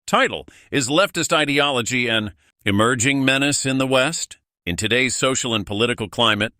Title: Is leftist ideology an emerging menace in the West? In today's social and political climate,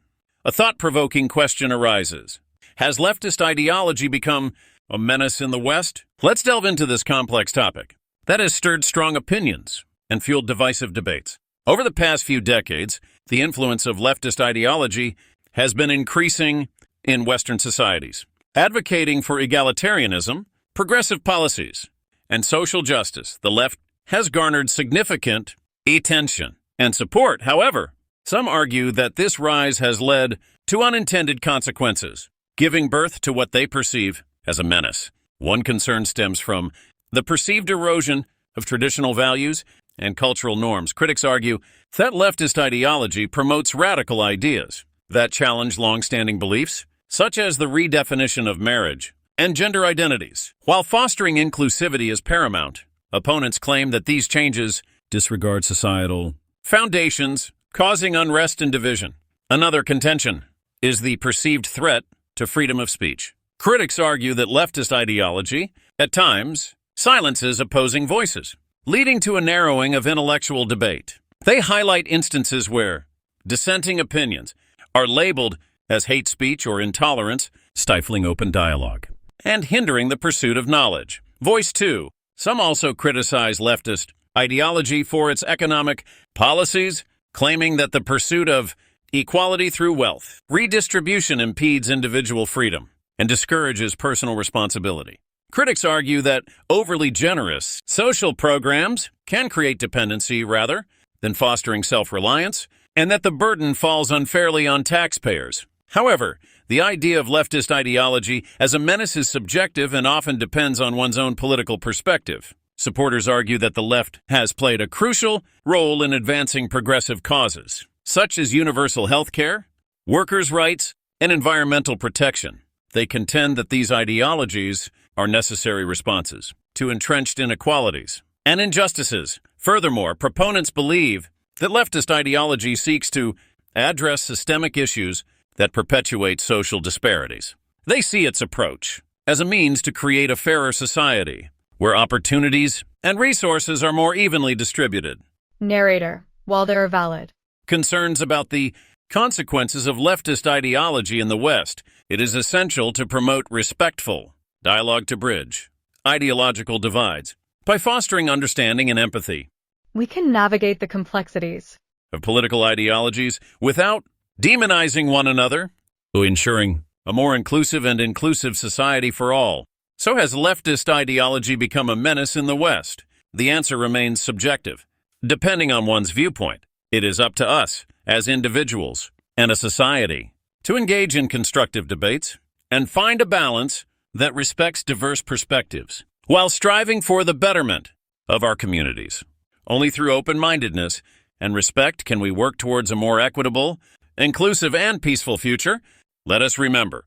a thought-provoking question arises. Has leftist ideology become a menace in the West? Let's delve into this complex topic that has stirred strong opinions and fueled divisive debates. Over the past few decades, the influence of leftist ideology has been increasing in Western societies, advocating for egalitarianism, progressive policies, and social justice. The left has garnered significant attention and support. However, some argue that this rise has led to unintended consequences, giving birth to what they perceive as a menace. One concern stems from the perceived erosion of traditional values and cultural norms. Critics argue that leftist ideology promotes radical ideas that challenge long-standing beliefs, such as the redefinition of marriage and gender identities. While fostering inclusivity is paramount, opponents claim that these changes disregard societal foundations, causing unrest and division. Another contention is the perceived threat to freedom of speech. Critics argue that leftist ideology, at times, silences opposing voices, leading to a narrowing of intellectual debate. They highlight instances where dissenting opinions are labeled as hate speech or intolerance, stifling open dialogue and hindering the pursuit of knowledge. Voice 2. Some also criticize leftist ideology for its economic policies, claiming that the pursuit of equality through wealth redistribution impedes individual freedom and discourages personal responsibility. Critics argue that overly generous social programs can create dependency rather than fostering self-reliance, and that the burden falls unfairly on taxpayers. However, the idea of leftist ideology as a menace is subjective and often depends on one's own political perspective. Supporters argue that the left has played a crucial role in advancing progressive causes, such as universal health care, workers' rights, and environmental protection. They contend that these ideologies are necessary responses to entrenched inequalities and injustices. Furthermore, proponents believe that leftist ideology seeks to address systemic issues that perpetuate social disparities. They see its approach as a means to create a fairer society where opportunities and resources are more evenly distributed. Narrator: while they are valid Concerns about the consequences of leftist ideology in the West, it is essential to promote respectful dialogue to bridge ideological divides by fostering understanding and empathy we can navigate the complexities of political ideologies without demonizing one another, ensuring a more inclusive society for all. So has leftist ideology become a menace in the West? The answer remains subjective. Depending on one's viewpoint, it is up to us as individuals and a society to engage in constructive debates and find a balance that respects diverse perspectives while striving for the betterment of our communities. Only through open-mindedness and respect can we work towards a more equitable, inclusive, and peaceful future. Let us remember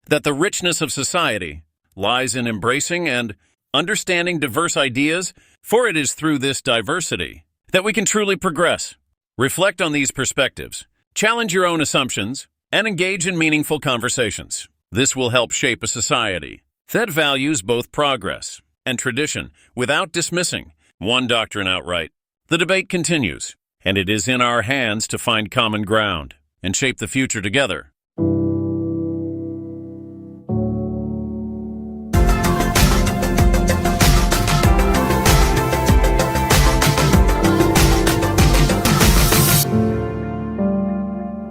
that the richness of society lies in embracing and understanding diverse ideas, for it is through this diversity that we can truly progress. Reflect on these perspectives, challenge your own assumptions, and engage in meaningful conversations. This will help shape a society that values both progress and tradition without dismissing one doctrine outright. The debate continues, and it is in our hands to find common ground and shape the future together.